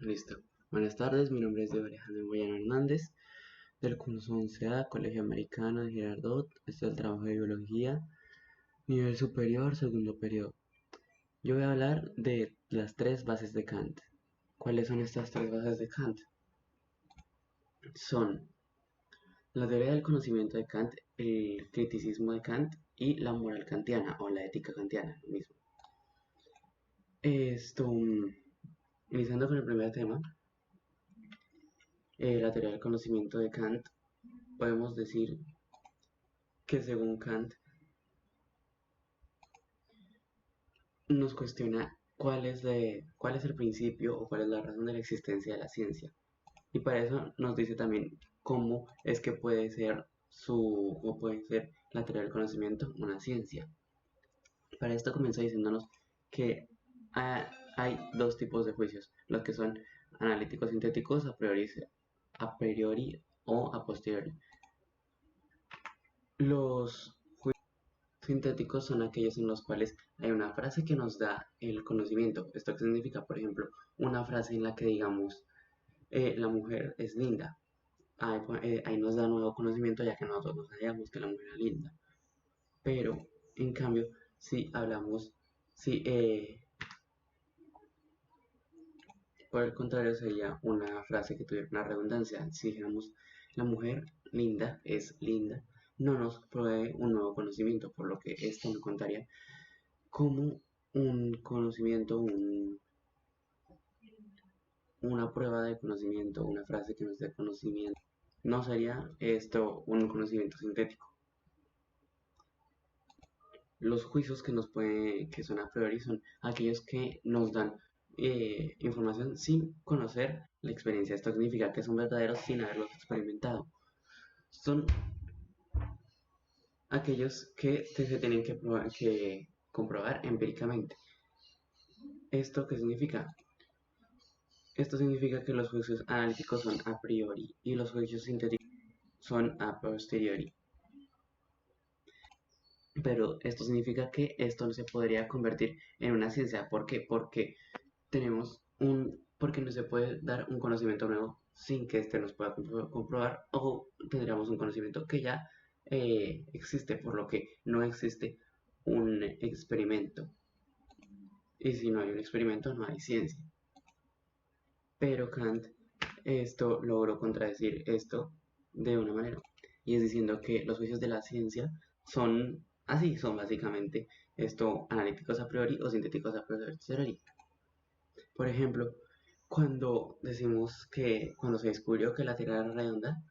Listo. Buenas tardes, mi nombre es Alejandro Boyano Hernández, del curso 11A, Colegio Americano de Girardot. Este es el trabajo de biología, nivel superior, segundo periodo. Yo voy a hablar de las tres bases de Kant. ¿Cuáles son estas tres bases de Kant? Son la teoría del conocimiento de Kant, el criticismo de Kant y la moral kantiana o la ética kantiana, lo mismo. Iniciando con el primer tema, la teoría del conocimiento de Kant, podemos decir que según Kant nos cuestiona cuál es el principio o cuál es la razón de la existencia de la ciencia. Y para eso nos dice también cómo es que puede ser la teoría del conocimiento una ciencia. Para esto comenzó diciéndonos que hay dos tipos de juicios, los que son analíticos sintéticos a priori o a posteriori. Los sintéticos son aquellos en los cuales hay una frase que nos da el conocimiento. ¿Esto qué significa? Por ejemplo, una frase en la que digamos, la mujer es linda. Ahí nos da nuevo conocimiento ya que nosotros no sabíamos que la mujer era linda. Pero, en cambio, si hablamos, si por el contrario sería una frase que tuviera una redundancia. Si dijéramos, la mujer linda es linda, no nos provee un nuevo conocimiento, por lo que esto nos contaría como un conocimiento, una prueba de conocimiento, una frase que nos dé conocimiento. No sería esto un conocimiento sintético. Los juicios que son a priori son aquellos que nos dan información sin conocer la experiencia. Esto significa que son verdaderos sin haberlos experimentado. Son aquellos que se tienen que comprobar empíricamente. ¿Esto qué significa? Esto significa que los juicios analíticos son a priori y los juicios sintéticos son a posteriori. Pero esto significa que esto no se podría convertir en una ciencia. ¿Por qué? Porque no se puede dar un conocimiento nuevo sin que éste nos pueda comprobar, o tendríamos un conocimiento que ya existe, por lo que no existe un experimento. Y si no hay un experimento, no hay ciencia. Pero Kant logró contradecir esto de una manera, y es diciendo que los juicios de la ciencia son así, son básicamente analíticos a priori o sintéticos a posteriori. Por ejemplo, cuando se descubrió que la Tierra era redonda,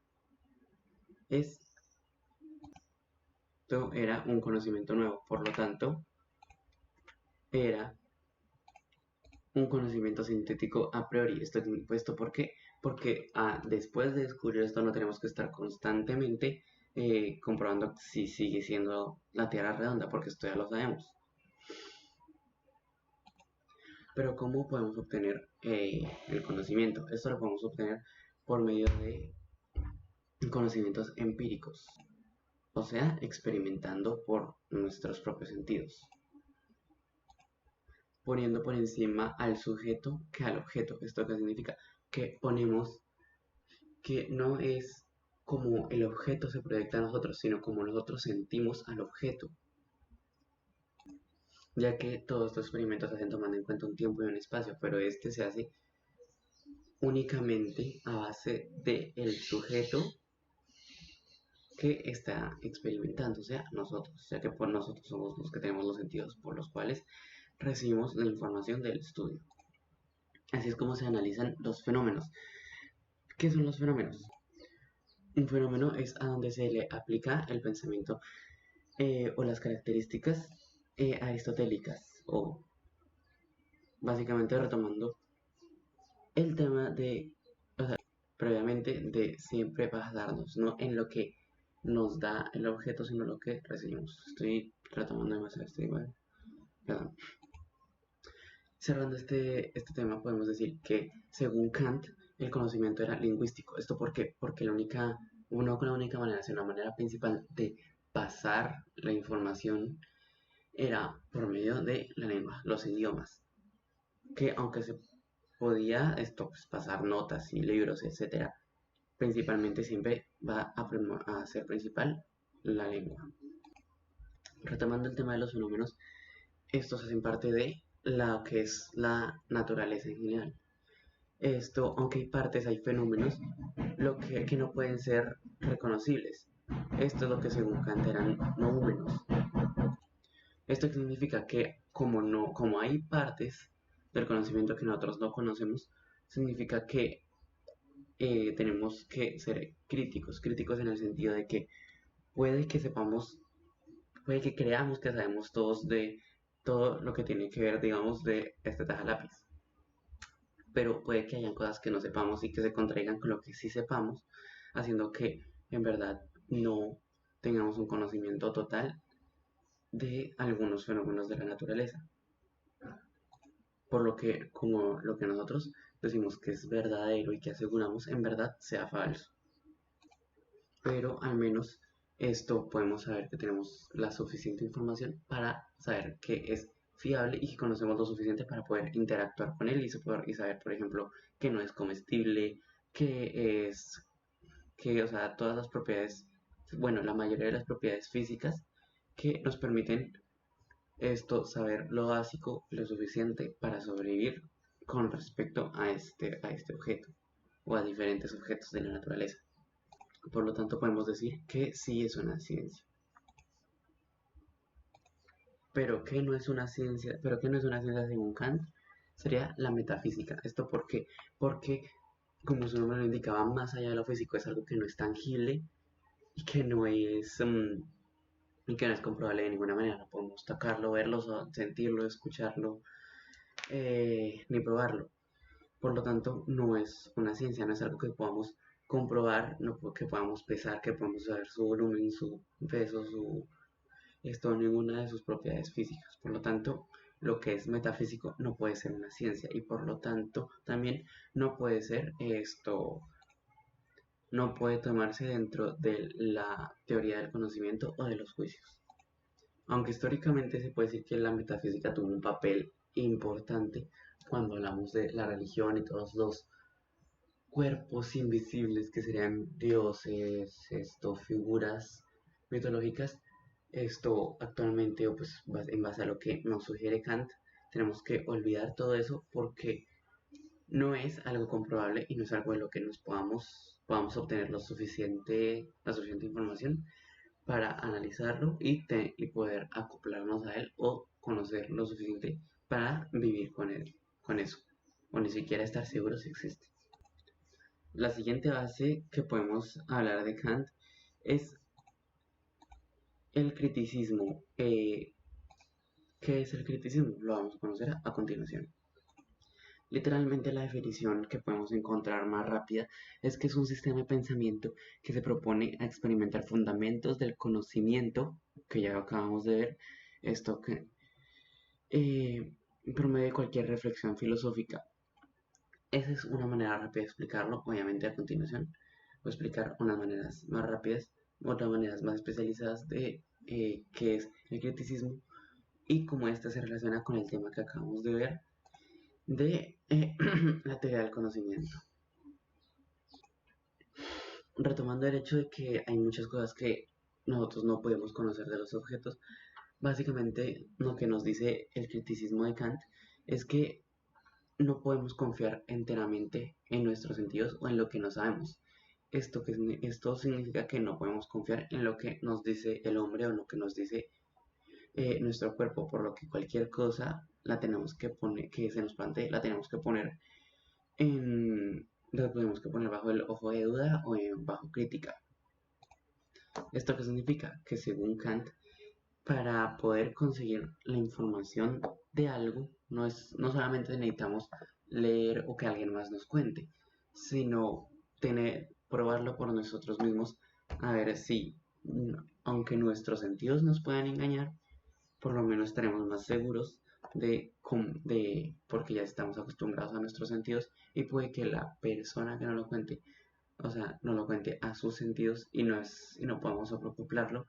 esto era un conocimiento nuevo, por lo tanto, era un conocimiento sintético a priori. ¿Esto por qué? Porque después de descubrir esto no tenemos que estar constantemente comprobando si sigue siendo la Tierra redonda, porque esto ya lo sabemos. Pero ¿cómo podemos obtener el conocimiento? Esto lo podemos obtener por medio de conocimientos empíricos, o sea, experimentando por nuestros propios sentidos, poniendo por encima al sujeto que al objeto. ¿Esto qué significa? Que ponemos que no es como el objeto se proyecta a nosotros, sino como nosotros sentimos al objeto, ya que todos estos experimentos se hacen tomando en cuenta un tiempo y un espacio, pero este se hace únicamente a base del sujeto que está experimentando, o sea, nosotros, ya que por nosotros somos los que tenemos los sentidos por los cuales recibimos la información del estudio. Así es como se analizan los fenómenos. ¿Qué son los fenómenos? Un fenómeno es a donde se le aplica el pensamiento o las características aristotélicas, o básicamente retomando el tema de, o sea, previamente, de siempre basarnos no en lo que nos da el objeto, sino lo que recibimos. Estoy retomando demasiado esto igual. Perdón. Cerrando este tema, podemos decir que según Kant, el conocimiento era lingüístico. ¿Esto por qué? Porque no con la única manera, sino la manera principal de pasar la información era por medio de la lengua, los idiomas, que aunque podía esto, pues, pasar notas y libros, etcétera. Principalmente siempre va a ser principal la lengua. Retomando el tema de los fenómenos, estos hacen parte de lo que es la naturaleza en general. Esto, aunque hay partes, hay fenómenos que no pueden ser reconocibles. Esto es lo que según Kant eran noúmenos. Esto significa que como hay partes del conocimiento que nosotros no conocemos, significa que tenemos que ser críticos, críticos en el sentido de que puede que sepamos, puede que creamos que sabemos todos de todo lo que tiene que ver, digamos, de este taja lápiz, pero puede que hayan cosas que no sepamos y que se contraigan con lo que sí sepamos, haciendo que en verdad no tengamos un conocimiento total de algunos fenómenos de la naturaleza. Por lo que, como lo que nosotros decimos que es verdadero y que aseguramos en verdad sea falso. Pero al menos esto podemos saber que tenemos la suficiente información para saber que es fiable y que conocemos lo suficiente para poder interactuar con él y saber, por ejemplo, que no es comestible, o sea, todas las propiedades, bueno, la mayoría de las propiedades físicas que nos permiten saber lo básico, lo suficiente para sobrevivir con respecto a este objeto o a diferentes objetos de la naturaleza. Por lo tanto, podemos decir que sí es una ciencia. Pero que no es una ciencia, pero que no es una ciencia según Kant, sería la metafísica. ¿Esto por qué? Porque, como su nombre lo indicaba, más allá de lo físico es algo que no es tangible y que no es comprobable de ninguna manera. No podemos tocarlo, verlo, sentirlo, escucharlo, ni probarlo. Por lo tanto, no es una ciencia, no es algo que podamos comprobar, no que podamos pesar, que podamos saber su volumen, su peso, ninguna de sus propiedades físicas. Por lo tanto, lo que es metafísico no puede ser una ciencia y por lo tanto también no puede ser no puede tomarse dentro de la teoría del conocimiento o de los juicios. Aunque históricamente se puede decir que la metafísica tuvo un papel importante cuando hablamos de la religión y todos los cuerpos invisibles que serían dioses, figuras mitológicas, actualmente, o pues en base a lo que nos sugiere Kant, tenemos que olvidar todo eso porque no es algo comprobable y no es algo de lo que podamos obtener la suficiente información para analizarlo y poder acoplarnos a él o conocer lo suficiente para vivir con él, con eso, o ni siquiera estar seguros si existe. La siguiente base que podemos hablar de Kant es el criticismo. ¿Qué es el criticismo? Lo vamos a conocer a continuación. Literalmente la definición que podemos encontrar más rápida es que es un sistema de pensamiento que se propone a experimentar fundamentos del conocimiento, que ya acabamos de ver, esto que eh, por medio de cualquier reflexión filosófica. Esa es una manera rápida de explicarlo, obviamente a continuación voy a explicar unas maneras más rápidas, otras maneras más especializadas de qué es el criticismo y cómo ésta se relaciona con el tema que acabamos de ver de la teoría del conocimiento. Retomando el hecho de que hay muchas cosas que nosotros no podemos conocer de los objetos, básicamente lo que nos dice el criticismo de Kant es que no podemos confiar enteramente en nuestros sentidos o en lo que no sabemos. Esto significa que no podemos confiar en lo que nos dice el hombre o en lo que nos dice nuestro cuerpo, por lo que cualquier cosa la tenemos que poner, que se nos plantee, la tenemos que poner bajo el ojo de duda o bajo crítica. ¿Esto qué significa? Que según Kant, para poder conseguir la información de algo, no solamente necesitamos leer o que alguien más nos cuente, sino probarlo por nosotros mismos a ver si, aunque nuestros sentidos nos puedan engañar, por lo menos estaremos más seguros porque ya estamos acostumbrados a nuestros sentidos y puede que la persona que nos lo cuente, o sea, nos lo cuente a sus sentidos y no podamos acoplarlo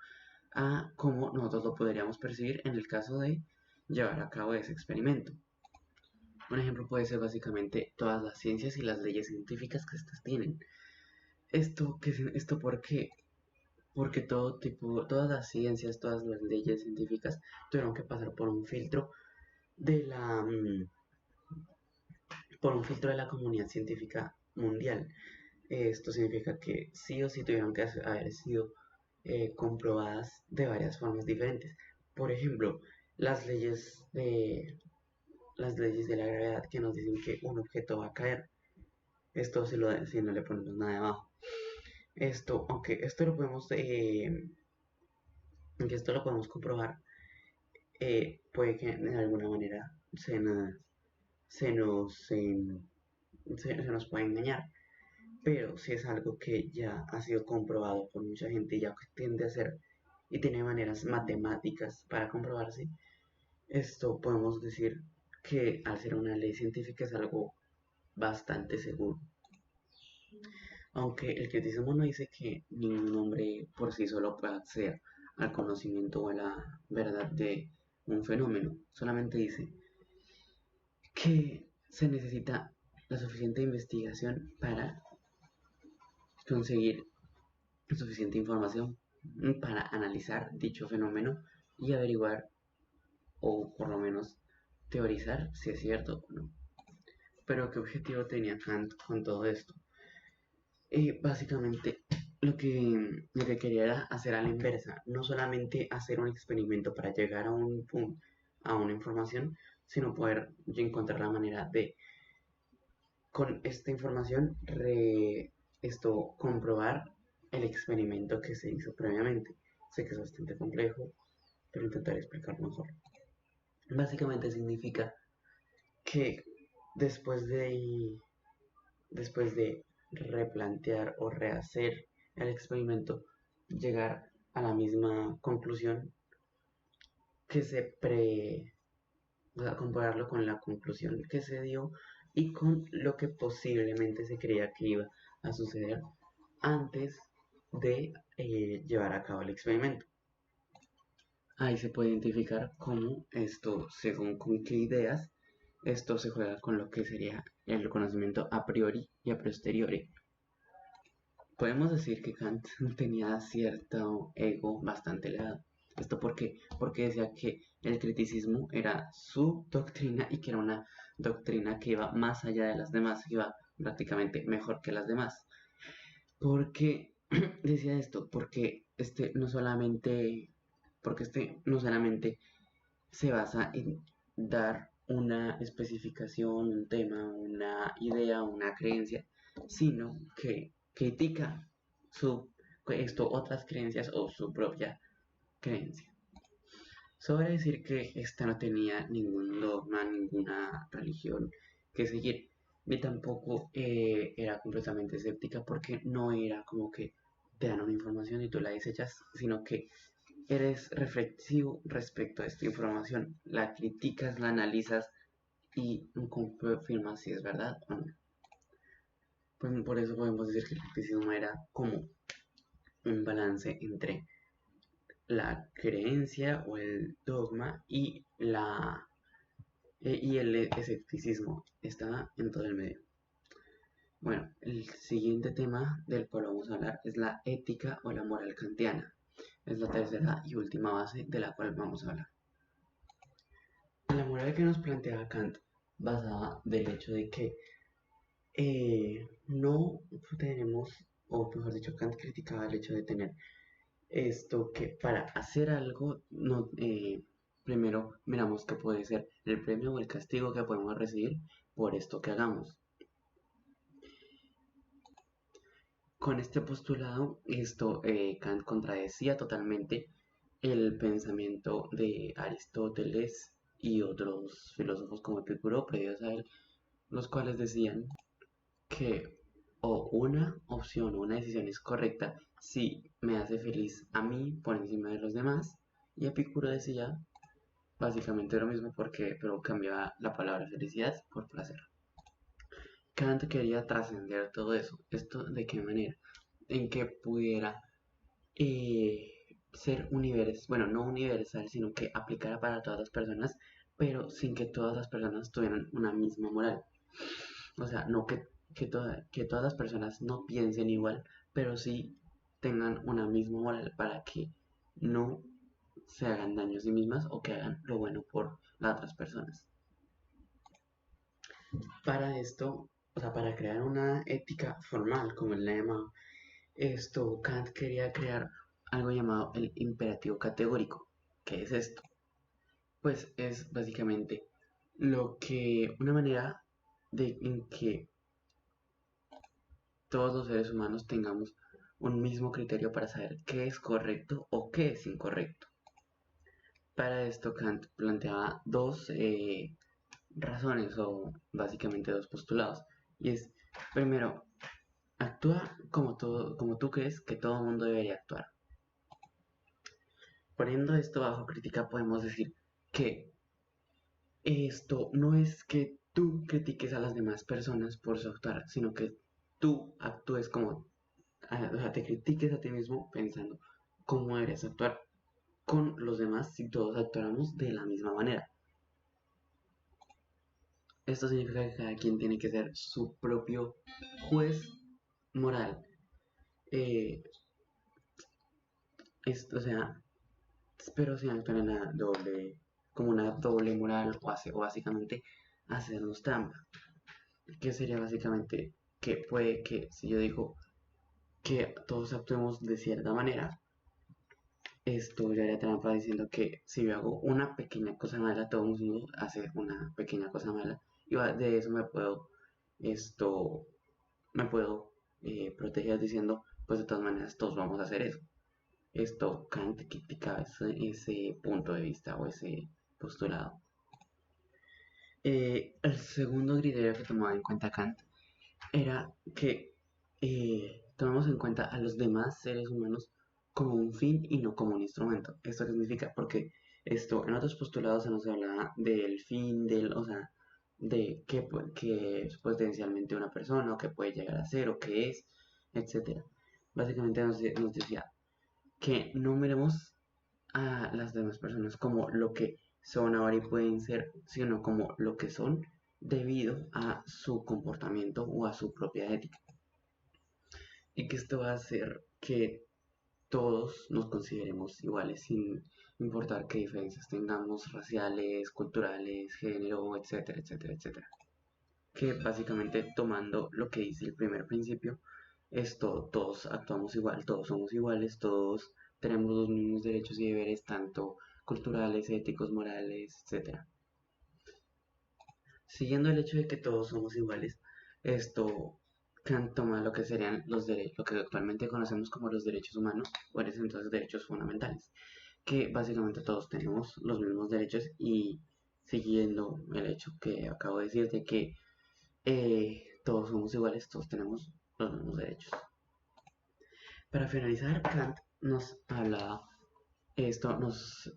a cómo nosotros lo podríamos percibir en el caso de llevar a cabo ese experimento. Un ejemplo puede ser básicamente todas las ciencias y las leyes científicas que estas tienen. ¿Esto por qué? Porque todas las ciencias, todas las leyes científicas tuvieron que pasar por un filtro de por un filtro de la comunidad científica mundial. Esto significa que sí o sí tuvieron que haber sido comprobadas de varias formas diferentes. Por ejemplo, las leyes de, las leyes de la gravedad que nos dicen que un objeto va a caer. Esto si no le ponemos nada debajo. Aunque esto lo podemos comprobar, puede que de alguna manera se nos, se nos puede engañar. Pero si es algo que ya ha sido comprobado por mucha gente y ya tiende a ser y tiene maneras matemáticas para comprobarse, esto podemos decir que al ser una ley científica es algo bastante seguro. Aunque el criticismo no dice que ningún hombre por sí solo pueda acceder al conocimiento o a la verdad de un fenómeno, solamente dice que se necesita la suficiente investigación para conseguir suficiente información para analizar dicho fenómeno y averiguar o por lo menos teorizar si es cierto o no. Pero ¿qué objetivo tenía Kant con todo esto? Básicamente lo que quería era hacer a la inversa, no solamente hacer un experimento para llegar a un punto, a una información, sino poder encontrar la manera de, con esta información, comprobar el experimento que se hizo previamente. Sé que es bastante complejo, pero intentaré explicarlo mejor. Básicamente significa que después de, después de replantear o rehacer el experimento, llegar a la misma conclusión que se pre... O sea, compararlo con la conclusión que se dio y con lo que posiblemente se creía que iba a suceder antes de llevar a cabo el experimento. Ahí se puede identificar cómo esto, según con qué ideas, esto se juega con lo que sería el conocimiento a priori y a posteriori. Podemos decir que Kant tenía cierto ego bastante elevado. ¿Esto por qué? Porque decía que el criticismo era su doctrina y que era una doctrina que iba más allá de las demás, que iba prácticamente mejor que las demás. ¿Por qué decía esto? Porque este no solamente se basa en dar una especificación, un tema, una idea, una creencia, sino que critica otras creencias o su propia creencia. Sobre decir que esta no tenía ningún dogma, ninguna religión que seguir, ni tampoco era completamente escéptica porque no era como que te dan una información y tú la desechas, sino que eres reflexivo respecto a esta información, la criticas, la analizas y confirmas si es verdad o no. Pues por eso podemos decir que el criticismo era como un balance entre la creencia o el dogma y el escepticismo. Estaba en todo el medio. Bueno, el siguiente tema del cual vamos a hablar es la ética o la moral kantiana. Es la tercera y última base de la cual vamos a hablar. La moral que nos plantea Kant basaba del hecho de que no tenemos, o mejor dicho, Kant criticaba el hecho de tener esto que para hacer algo, no, primero miramos que puede ser el premio o el castigo que podemos recibir por esto que hagamos. Con este postulado, Kant contradecía totalmente el pensamiento de Aristóteles y otros filósofos como Epicuro previos a él, los cuales decían que o una opción o una decisión es correcta si me hace feliz a mí por encima de los demás, y Epicuro decía básicamente lo mismo pero cambiaba la palabra felicidad por placer. Kant quería trascender todo eso. ¿Esto de qué manera? En que pudiera ser universal, bueno, no universal, sino que aplicara para todas las personas pero sin que todas las personas tuvieran una misma moral. O sea, no que todas las personas no piensen igual, pero sí tengan una misma moral para que no se hagan daño a sí mismas o que hagan lo bueno por las otras personas. Para esto, o sea, para crear una ética formal, como el lema, Kant quería crear algo llamado el imperativo categórico. ¿Qué es esto? Pues es básicamente una manera en que todos los seres humanos tengamos un mismo criterio para saber qué es correcto o qué es incorrecto. Para esto Kant planteaba dos razones o básicamente dos postulados. Y es, primero, actúa como tú crees que todo el mundo debería actuar. Poniendo esto bajo crítica podemos decir que esto no es que tú critiques a las demás personas por su actuar, sino que tú actúes o sea, te critiques a ti mismo pensando cómo deberías actuar con los demás si todos actuáramos de la misma manera. Esto significa que cada quien tiene que ser su propio juez moral. Eh, o sea, pero sin actuar en como una doble moral o básicamente hacernos trampa. Que sería básicamente que puede que si yo digo que todos actuemos de cierta manera, esto ya haría trampa diciendo que si yo hago una pequeña cosa mala, todo el mundo hace una pequeña cosa mala. Y de eso esto, me puedo proteger diciendo, pues de todas maneras todos vamos a hacer eso. Esto Kant criticaba ese punto de vista o ese postulado. El segundo criterio que tomaba en cuenta Kant era que tomemos en cuenta a los demás seres humanos como un fin y no como un instrumento. ¿Esto qué significa? Porque en otros postulados se nos habla del fin, o sea, de qué es potencialmente una persona, o qué puede llegar a ser, o qué es, etcétera. Básicamente nos decía que no miremos a las demás personas como lo que son ahora y pueden ser, sino como lo que son debido a su comportamiento o a su propia ética. Y que esto va a hacer que todos nos consideremos iguales sin importar qué diferencias tengamos raciales, culturales, género, etcétera, etcétera, etcétera. Que básicamente tomando lo que dice el primer principio, todos actuamos igual, todos somos iguales, todos tenemos los mismos derechos y deberes, tanto culturales, éticos, morales, etcétera. Siguiendo el hecho de que todos somos iguales, esto Kant toma lo que serían los derechos, lo que actualmente conocemos como los derechos humanos, o entonces derechos fundamentales, que básicamente todos tenemos los mismos derechos y siguiendo el hecho que acabo de decir de que todos somos iguales, todos tenemos los mismos derechos. Para finalizar, Kant nos hablaba, esto nos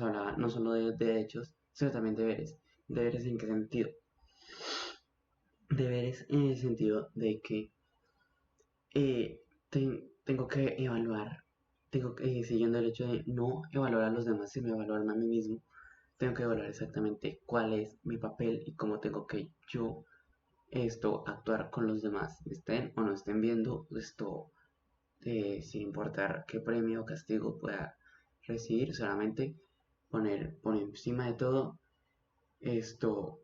hablaba no solo de derechos, sino también de deberes. ¿Deberes en qué sentido? Deberes en el sentido de que tengo que evaluar, siguiendo el hecho de no evaluar a los demás, sino evaluarme a mí mismo, tengo que evaluar exactamente cuál es mi papel y cómo tengo que yo actuar con los demás, estén o no estén viendo sin importar qué premio o castigo pueda recibir, solamente poner por encima de todo esto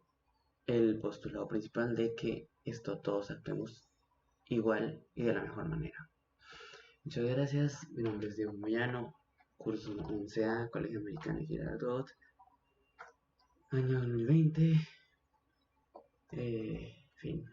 el postulado principal de que todos actuemos igual y de la mejor manera. Muchas gracias, mi nombre es Diego Moyano, curso 11A, Colegio Americano Girardot, año 2020, fin.